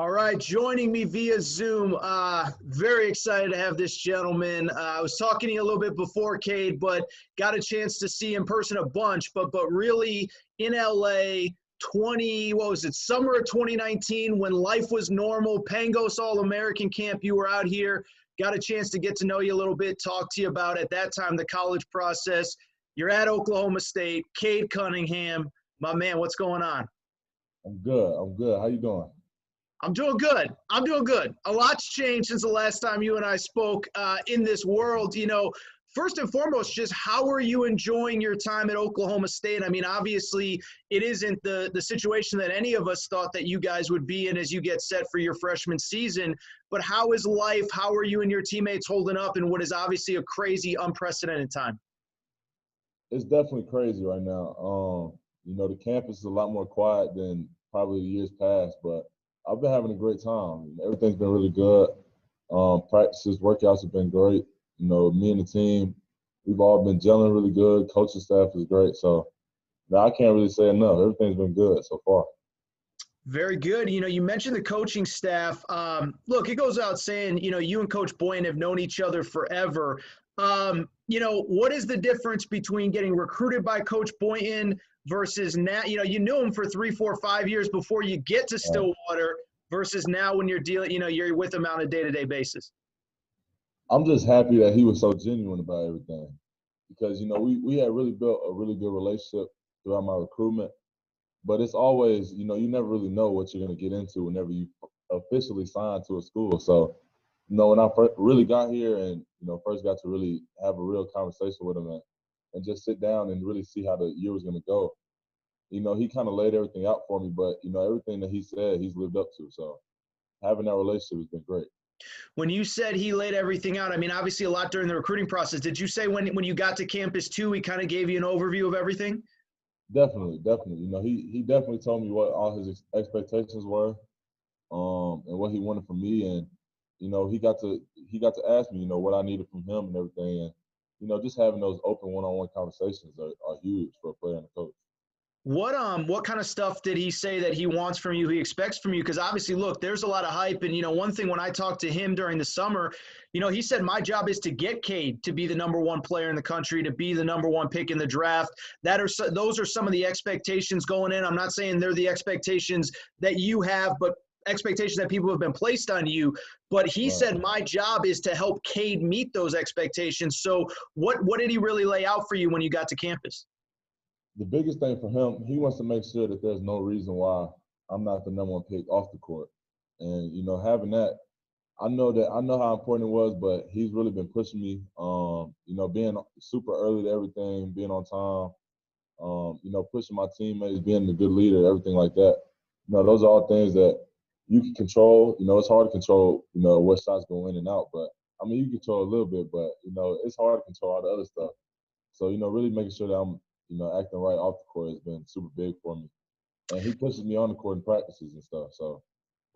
All right, joining me via Zoom. Very excited to have this gentleman. I was talking to you a little bit before, Cade, but got a chance to see in person a bunch. But really in LA, summer of 2019, when life was normal, Pangos All American Camp. You were out here. Got a chance to get to know you a little bit, talk to you about at that time the college process. You're at Oklahoma State. Cade Cunningham, my man. What's going on? I'm good. I'm good. How you doing? I'm doing good. I'm doing good. A lot's changed since the last time you and I spoke in this world. First and foremost, just how are you enjoying your time at Oklahoma State? I mean, obviously, it isn't the situation that any of us thought that you guys would be in as you get set for your freshman season. But how is life? How are you and your teammates holding up in what is obviously a crazy, unprecedented time? It's definitely crazy right now. The campus is a lot more quiet than probably the years past, but I've been having a great time. Everything's been really good. Practices, workouts have been great. Me and the team, we've all been gelling really good. Coaching staff is great. So, no, I can't really say enough. Everything's been good so far. Very good. You mentioned the coaching staff. Look, it goes out saying, you and Coach Boyan have known each other forever. What is the difference between getting recruited by Coach Boyan versus now? You knew him for 3, 4, 5 years before you get to Stillwater versus now when you're dealing, you're with him on a day-to-day basis. I'm just happy that he was so genuine about everything because, we had really built a really good relationship throughout my recruitment. But it's always, you never really know what you're going to get into whenever you officially sign to a school. So, when I really got here and, first got to really have a real conversation with him and just sit down and really see how the year was going to go, he kind of laid everything out for me. But, everything that he said, he's lived up to. So having that relationship has been great. When you said he laid everything out, I mean, obviously a lot during the recruiting process. Did you say when you got to campus too, he kind of gave you an overview of everything? Definitely, definitely. He definitely told me what all his expectations were, and what he wanted from me, and he got to ask me, what I needed from him and everything, and just having those open one-on-one conversations are huge for a player and a coach. What kind of stuff did he say that he wants from you, he expects from you? Because obviously, look, there's a lot of hype. And, one thing when I talked to him during the summer, he said, my job is to get Cade to be the number one player in the country, to be the number one pick in the draft. Those are some of the expectations going in. I'm not saying they're the expectations that you have, but expectations that people have been placed on you. But he Right. said, my job is to help Cade meet those expectations. So what did he really lay out for you when you got to campus? The biggest thing for him, he wants to make sure that there's no reason why I'm not the number one pick off the court. And having that, I know how important it was, but he's really been pushing me. Being super early to everything, being on time, pushing my teammates, being a good leader, everything like that. Those are all things that you can control. It's hard to control, what shots go in and out, but I mean, you control a little bit, but it's hard to control all the other stuff. So, really making sure that I'm, acting right off the court has been super big for me. And he pushes me on the court in practices and stuff. So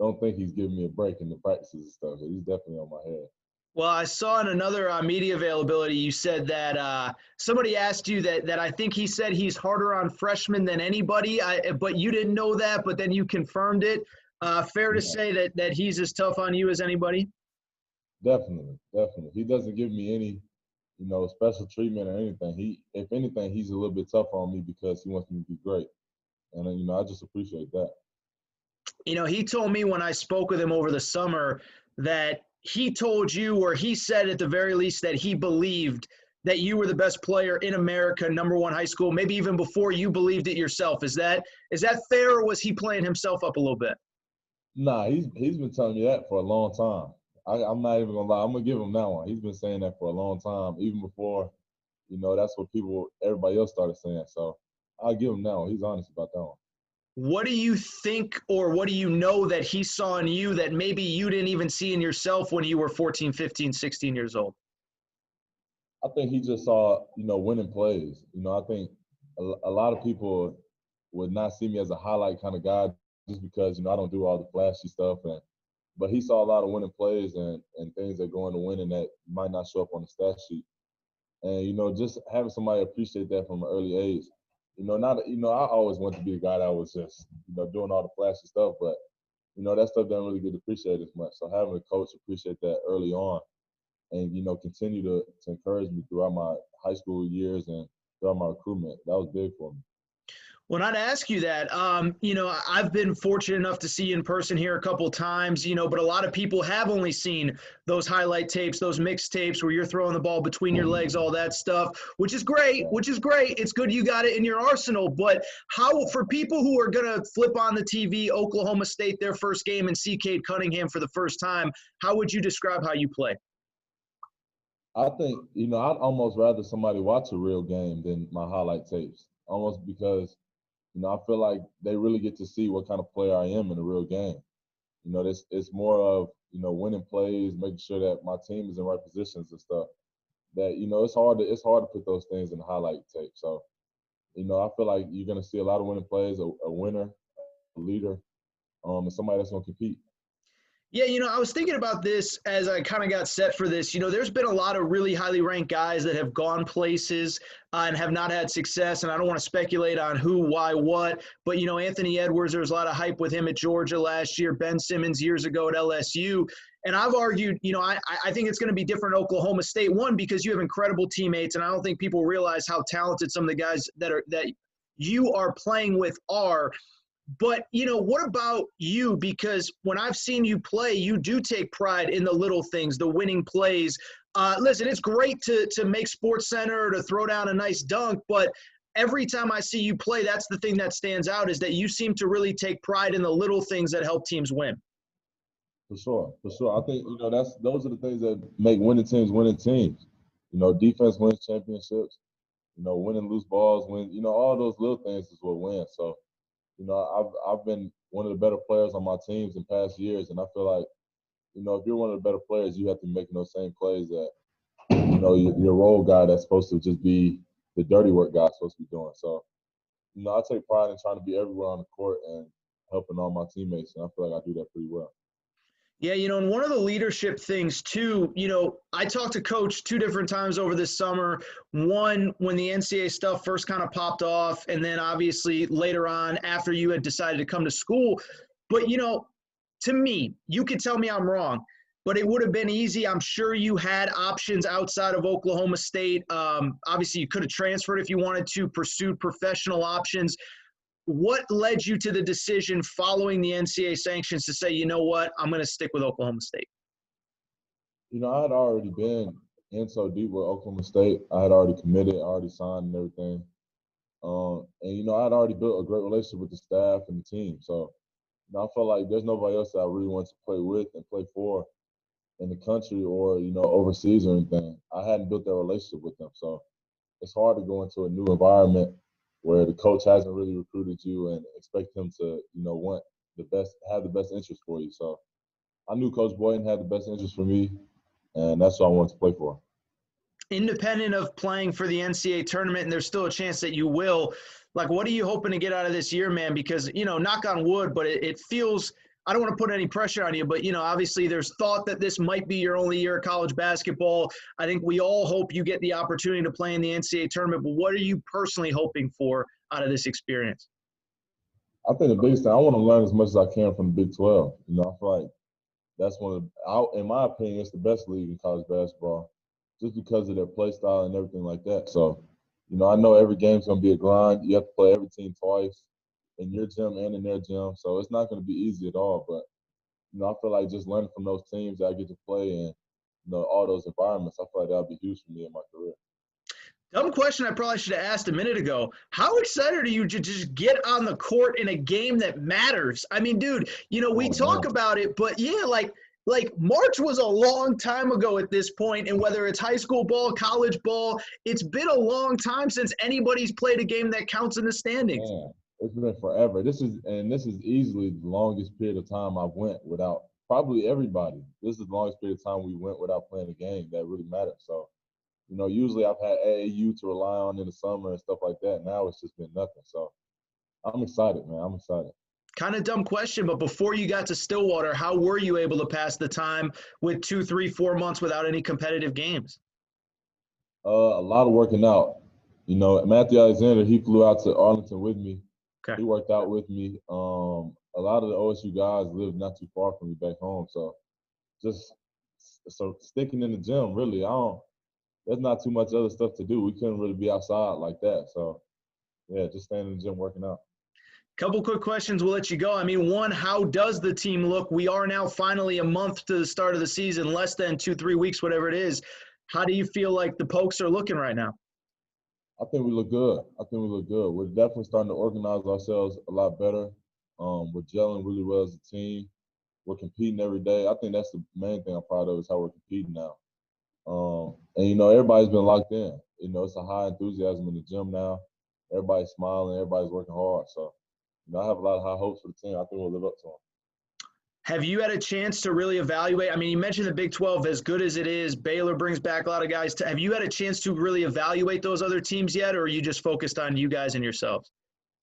don't think he's giving me a break in the practices and stuff. He's definitely on my head. Well, I saw in another media availability you said that somebody asked you that I think he said he's harder on freshmen than anybody, but you didn't know that, but then you confirmed it. Fair to Yeah, say that he's as tough on you as anybody? definitely, definitely. He doesn't give me any, special treatment or anything. If anything, he's a little bit tougher on me because he wants me to be great. And I just appreciate that. He told me when I spoke with him over the summer that he told you, or he said at the very least, that he believed that you were the best player in America, number one high school, maybe even before you believed it yourself. Is that fair, or was he playing himself up a little bit? Nah, he's been telling me that for a long time. I'm not even gonna lie. I'm gonna give him that one. He's been saying that for a long time, even before, that's what everybody else started saying. So I'll give him that one. He's honest about that one. What do you think, or what do you know that he saw in you that maybe you didn't even see in yourself when you were 14, 15, 16 years old? I think he just saw, winning plays. I think a lot of people would not see me as a highlight kind of guy just because, I don't do all the flashy stuff. But he saw a lot of winning plays and things that go into winning that might not show up on the stat sheet. And, just having somebody appreciate that from an early age. Not I always wanted to be the guy that was just, doing all the flashy stuff, but that stuff doesn't really get appreciated as much. So having a coach appreciate that early on and, continue to encourage me throughout my high school years and throughout my recruitment, that was big for me. Well, not to ask you that, I've been fortunate enough to see you in person here a couple times, but a lot of people have only seen those highlight tapes, those mixed tapes where you're throwing the ball between your legs, all that stuff, which is great, It's good you got it in your arsenal. But how, for people who are going to flip on the TV, Oklahoma State, their first game, and see Cade Cunningham for the first time, how would you describe how you play? I think, I'd almost rather somebody watch a real game than my highlight tapes, almost because I feel like they really get to see what kind of player I am in a real game. It's more of, winning plays, making sure that my team is in right positions and stuff. That, it's hard to put those things in the highlight tape. So, I feel like you're gonna see a lot of winning plays, a winner, a leader, and somebody that's gonna compete. Yeah, I was thinking about this as I kind of got set for this. There's been a lot of really highly ranked guys that have gone places and have not had success. And I don't want to speculate on who, why, what. But, Anthony Edwards, there was a lot of hype with him at Georgia last year. Ben Simmons years ago at LSU. And I've argued, I think it's going to be different at Oklahoma State. One, because you have incredible teammates. And I don't think people realize how talented some of the guys that you are playing with are. But, what about you? Because when I've seen you play, you do take pride in the little things, the winning plays. Listen, it's great to make SportsCenter, to throw down a nice dunk, but every time I see you play, that's the thing that stands out, is that you seem to really take pride in the little things that help teams win. For sure. I think, those are the things that make winning teams winning teams. Defense wins championships. Winning loose balls, all those little things is what wins. So, I've been one of the better players on my teams in past years, and I feel like, if you're one of the better players, you have to be making those same plays that, your role guy that's supposed to just be the dirty work guy supposed to be doing. So, I take pride in trying to be everywhere on the court and helping all my teammates, and I feel like I do that pretty well. Yeah, and one of the leadership things too, I talked to Coach 2 different times over this summer. One, when the NCAA stuff first kind of popped off, and then obviously later on after you had decided to come to school. But, to me, you could tell me I'm wrong, but it would have been easy. I'm sure you had options outside of Oklahoma State. Obviously, you could have transferred if you wanted to, pursued professional options. What led you to the decision following the NCAA sanctions to say, you know what, I'm going to stick with Oklahoma State? I had already been in so deep with Oklahoma State. I had already committed, already signed and everything. And, I had already built a great relationship with the staff and the team. So, I felt like there's nobody else that I really want to play with and play for in the country or, overseas or anything. I hadn't built that relationship with them. So it's hard to go into a new environment where the coach hasn't really recruited you and expect him to, want the best, have the best interest for you. So I knew Coach Boynton had the best interest for me, and that's what I wanted to play for. Independent of playing for the NCAA tournament, and there's still a chance that you will, like, what are you hoping to get out of this year, man? Because, knock on wood, but it feels – I don't want to put any pressure on you, but, obviously there's thought that this might be your only year of college basketball. I think we all hope you get the opportunity to play in the NCAA tournament, but what are you personally hoping for out of this experience? I think the biggest thing, I want to learn as much as I can from the Big 12. I feel like that's in my opinion, it's the best league in college basketball just because of their play style and everything like that. So, I know every game's going to be a grind. You have to play every team twice in your gym and in their gym. So it's not going to be easy at all. But, I feel like just learning from those teams that I get to play in, all those environments, I feel like that'll be huge for me in my career. Dumb question I probably should have asked a minute ago. How excited are you to just get on the court in a game that matters? I mean, dude, we talk about it, but yeah, like March was a long time ago at this point, and whether it's high school ball, college ball, it's been a long time since anybody's played a game that counts in the standings. Man, it's been forever. This is easily the longest period of time I've went without probably everybody. This is the longest period of time we went without playing a game that really mattered. So, usually I've had AAU to rely on in the summer and stuff like that. Now it's just been nothing. So I'm excited, man. I'm excited. Kind of dumb question, but before you got to Stillwater, how were you able to pass the time with 2, 3, 4 months without any competitive games? A lot of working out. Matthew Alexander, he flew out to Arlington with me. Okay. He worked out with me. a lot of the OSU guys live not too far from me back home. So just sticking in the gym, really, there's not too much other stuff to do. We couldn't really be outside like that. So, yeah, just staying in the gym working out. Couple quick questions, we'll let you go. I mean, one, how does the team look? We are now finally a month to the start of the season, less than 2-3 weeks, whatever it is. How do you feel like the Pokes are looking right now? I think we look good. We're definitely starting to organize ourselves a lot better. We're gelling really well as a team. We're competing every day. I think that's the main thing I'm proud of is how we're competing now. And everybody's been locked in. It's a high enthusiasm in the gym now. Everybody's smiling. Everybody's working hard. So, I have a lot of high hopes for the team. I think we'll live up to them. Have you had a chance to really evaluate? I mean, you mentioned the Big 12, as good as it is, Baylor brings back a lot of guys. Have you had a chance to really evaluate those other teams yet, or are you just focused on you guys and yourselves?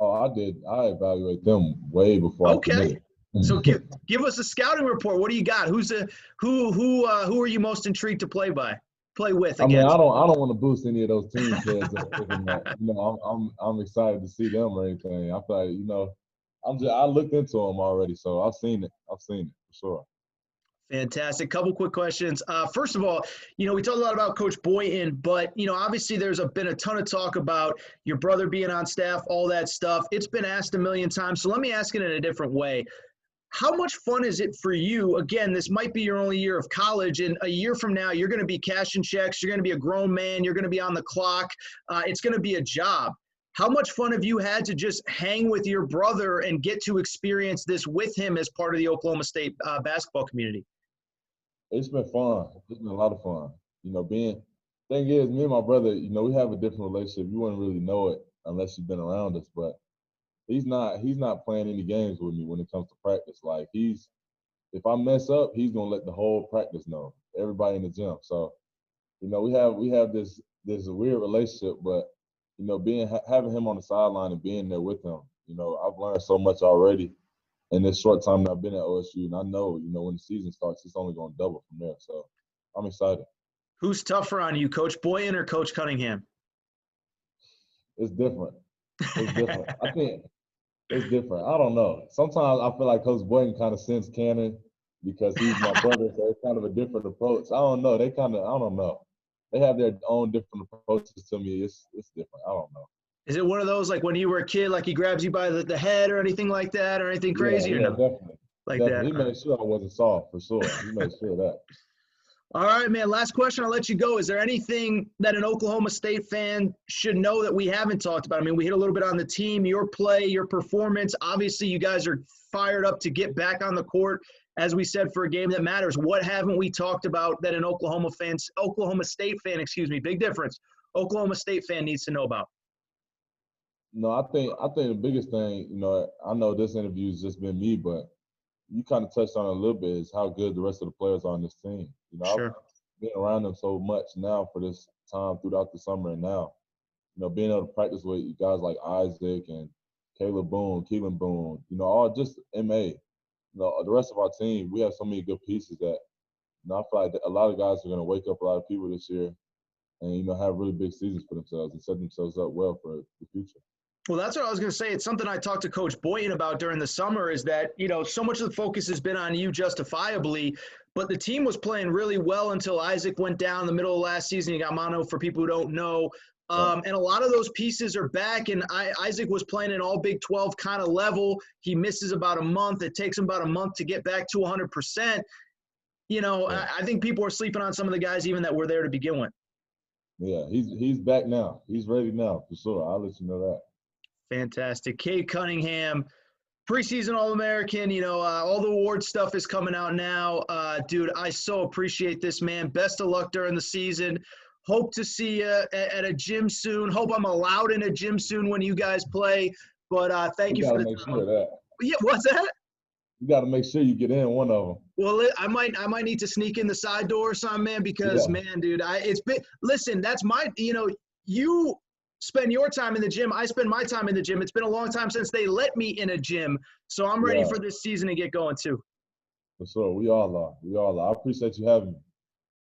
Oh, I did. I evaluate them way before I committed. So give us a scouting report. What do you got? Who are you most intrigued to play with against? I mean, I don't want to boost any of those teams' heads up thinking that, I'm excited to see them or anything. I feel like, I looked into them already, so I've seen it for sure. Fantastic. Couple quick questions. First of all, we talked a lot about Coach Boynton, but, obviously there's been a ton of talk about your brother being on staff, all that stuff. It's been asked a million times, so let me ask it in a different way. How much fun is it for you? Again, this might be your only year of college, and a year from now, you're going to be cashing checks. You're going to be a grown man. You're going to be on the clock. It's going to be a job. How much fun have you had to just hang with your brother and get to experience this with him as part of the Oklahoma State basketball community? It's been fun. It's been a lot of fun. Thing is, me and my brother, we have a different relationship. You wouldn't really know it unless you've been around us, but he's not playing any games with me when it comes to practice. Like if I mess up, he's gonna let the whole practice know, everybody in the gym. So, we have this weird relationship, but having him on the sideline and being there with him, I've learned so much already in this short time that I've been at OSU, and I know, when the season starts, it's only gonna double from there. So I'm excited. Who's tougher on you, Coach Boynton or Coach Cunningham? It's different. I think it's different. I don't know. Sometimes I feel like Coach Boynton kind of sends Cannon because he's my brother, so it's kind of a different approach. I don't know. I don't know. They have their own different approaches to me. It's different. I don't know. Is it one of those like when you were a kid, like he grabs you by the head or anything like that, or anything crazy? Yeah, or no? Definitely. Like definitely. that. He made sure I wasn't soft for sure. He made sure of that. All right, man. Last question. I'll let you go. Is there anything that an Oklahoma State fan should know that we haven't talked about? I mean, we hit a little bit on the team, your play, your performance. Obviously, you guys are fired up to get back on the court, as we said, for a game that matters. What haven't we talked about that an Oklahoma State fan, big difference, Oklahoma State fan needs to know about? No, I think the biggest thing, I know this interview's just been me, but you kind of touched on it a little bit, is how good the rest of the players are on this team. Sure. I've been around them so much now for this time throughout the summer, and now, being able to practice with guys like Isaac and Caleb Boone, Keelan Boone, all just MA. The rest of our team, we have so many good pieces that, I feel like a lot of guys are going to wake up a lot of people this year and, have really big seasons for themselves and set themselves up well for the future. Well, that's what I was going to say. It's something I talked to Coach Boynton about during the summer, is that, so much of the focus has been on you justifiably, but the team was playing really well until Isaac went down in the middle of last season. You got mono for people who don't know. And a lot of those pieces are back, and Isaac was playing an all Big 12 kind of level. He misses about a month. It takes him about a month to get back to 100%. I think people are sleeping on some of the guys even that were there to begin with. Yeah, he's back now. He's ready now, for sure. I'll let you know that. Fantastic. Cade Cunningham, preseason All-American, all the award stuff is coming out now. Dude, I so appreciate this, man. Best of luck during the season. Hope to see you at a gym soon. Hope I'm allowed in a gym soon when you guys play. But thank you for the time. You got to make sure of that. Yeah, what's that? You got to make sure you get in one of them. Well, I might need to sneak in the side door or something, man, because, man, dude, listen, that's my, you spend your time in the gym. I spend my time in the gym. It's been a long time since they let me in a gym. So I'm ready for this season to get going too. For sure. We all are. I appreciate you having me.